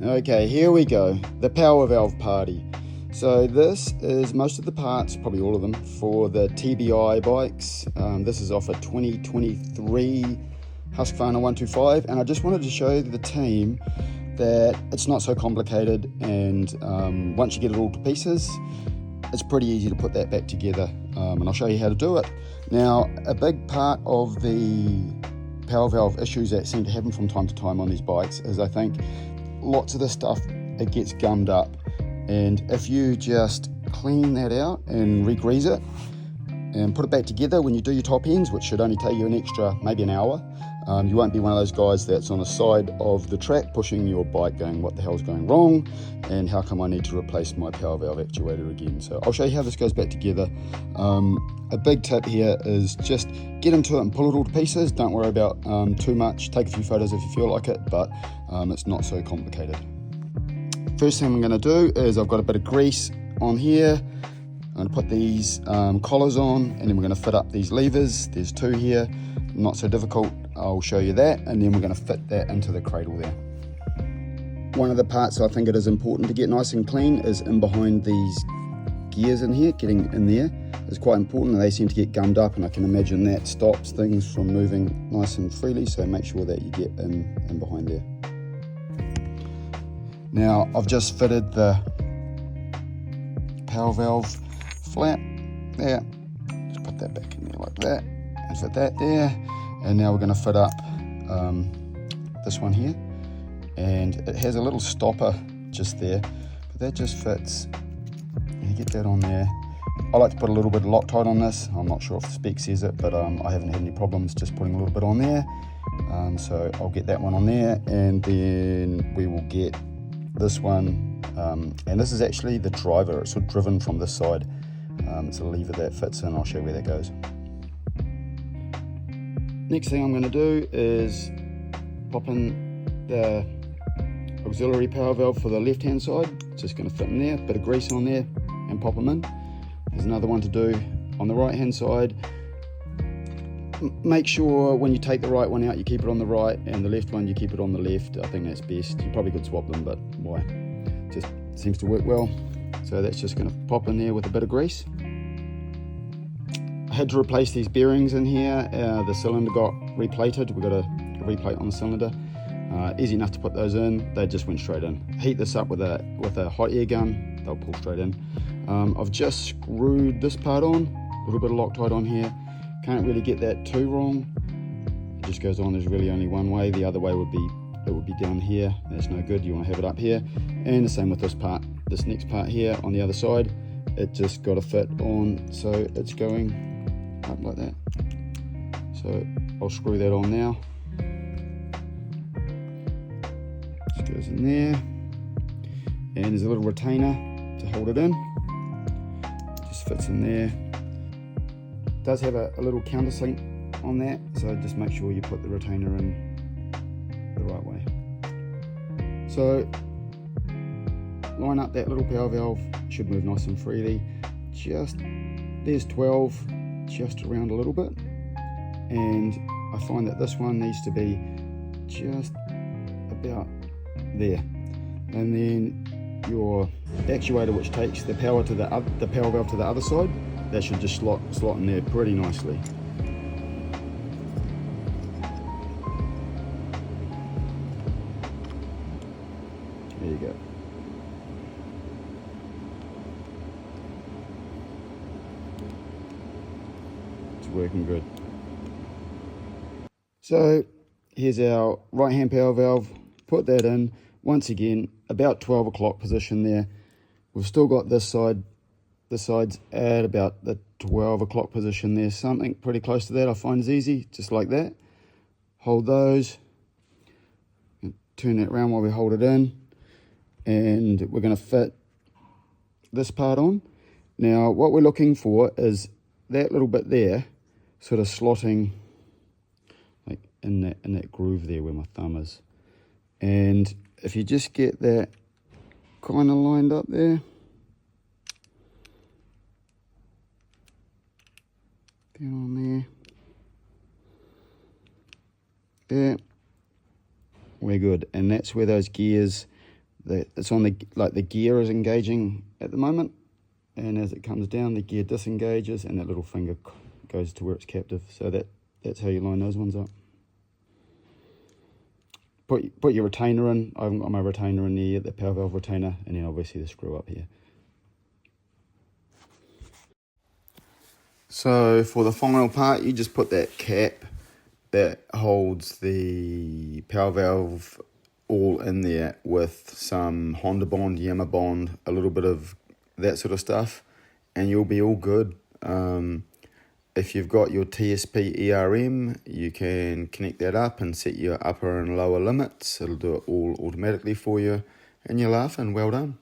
Okay, here we go, the power valve party. So this is most of the parts, probably all of them, for the TBI bikes. This is off a 2023 Husqvarna 125, and I just wanted to show the team that it's not so complicated, and once you get it all to pieces, it's pretty easy to put that back together, and I'll show you how to do it. Now, a big part of the power valve issues that seem to happen from time to time on these bikes is, I think, lots of this stuff, it gets gummed up, and if you just clean that out and re-grease it and put it back together when you do your top ends, which should only take you an extra maybe an hour, you won't be one of those guys that's on the side of the track pushing your bike going, what the hell's going wrong and how come I need to replace my power valve actuator again. So I'll show you how this goes back together. A big tip here is just get into it and pull it all to pieces. Don't worry about too much. Take a few photos if you feel like it, but it's not so complicated. First thing I'm going to do is I've got a bit of grease on here. I'm going to put these collars on, and then we're going to fit up these levers. There's two here, not so difficult. I'll show you that, and then we're going to fit that into the cradle there. One of the parts I think it is important to get nice and clean is in behind these gears in here. Getting in there is quite important, and they seem to get gummed up, and I can imagine that stops things from moving nice and freely, so make sure that you get in behind there. Now I've just fitted the power valve flap there. Just put that back in there like that, and fit that there. And now we're going to fit up this one here, and it has a little stopper just there, but that just fits. You get that on there. I like to put a little bit of Loctite on this. I'm not sure if the spec says it, but I haven't had any problems just putting a little bit on there. So I'll get that one on there, and then we will get this one, and this is actually the driver. It's sort of driven from this side. It's a lever that fits in. I'll show you where that goes. Next thing I'm going to do is pop in the auxiliary power valve for the left hand side. It's just going to fit in there, bit of grease on there and pop them in. There's another one to do on the right hand side. Make sure when you take the right one out you keep it on the right, and the left one you keep it on the left. I think that's best. You probably could swap them, but why? Just seems to work well. So that's just going to pop in there with a bit of grease. I had to replace these bearings in here. The cylinder got replated. We've got a replate on the cylinder. Easy enough to put those in. They just went straight in. Heat this up with a hot air gun. They'll pull straight in. I've just screwed this part on. A little bit of Loctite on here. Can't really get that too wrong. It just goes on. There's really only one way. The other way would be down here. That's no good. You want to have it up here. And the same with this part. This next part here on the other side. It just got to fit on, so it's going up like that. So I'll screw that on now. Just goes in there, and there's a little retainer to hold it in. Just fits in there. It does have a little countersink on that, so just make sure you put the retainer in the right way. So line up that little power valve. Should move nice and freely. There's 12. Just around a little bit, and I find that this one needs to be just about there, and then your actuator, which takes the power to the power valve to the other side, that should just slot in there pretty nicely. There you go. Working good. So here's our right hand power valve. Put that in once again, about 12 o'clock position there. We've still got this side. This side's at about the 12 o'clock position there. Something pretty close to that I find is easy, just like that. Hold those, turn that around while we hold it in, and we're going to fit this part on. Now what we're looking for is that little bit there sort of slotting like in that groove there where my thumb is, and if you just get that kind of lined up there, down on there, we're good. And that's where those gears it's on the gear is engaging at the moment, and as it comes down, the gear disengages, and that little finger goes to where it's captive. So that's how you line those ones up. Put your retainer in. I've got my retainer in there, the power valve retainer, and then obviously the screw up here. So for the final part, you just put that cap that holds the power valve all in there with some Honda Bond, Yamaha Bond, a little bit of that sort of stuff, and you'll be all good. If you've got your TSP ERM, you can connect that up and set your upper and lower limits. It'll do it all automatically for you, and you're laughing. Well done.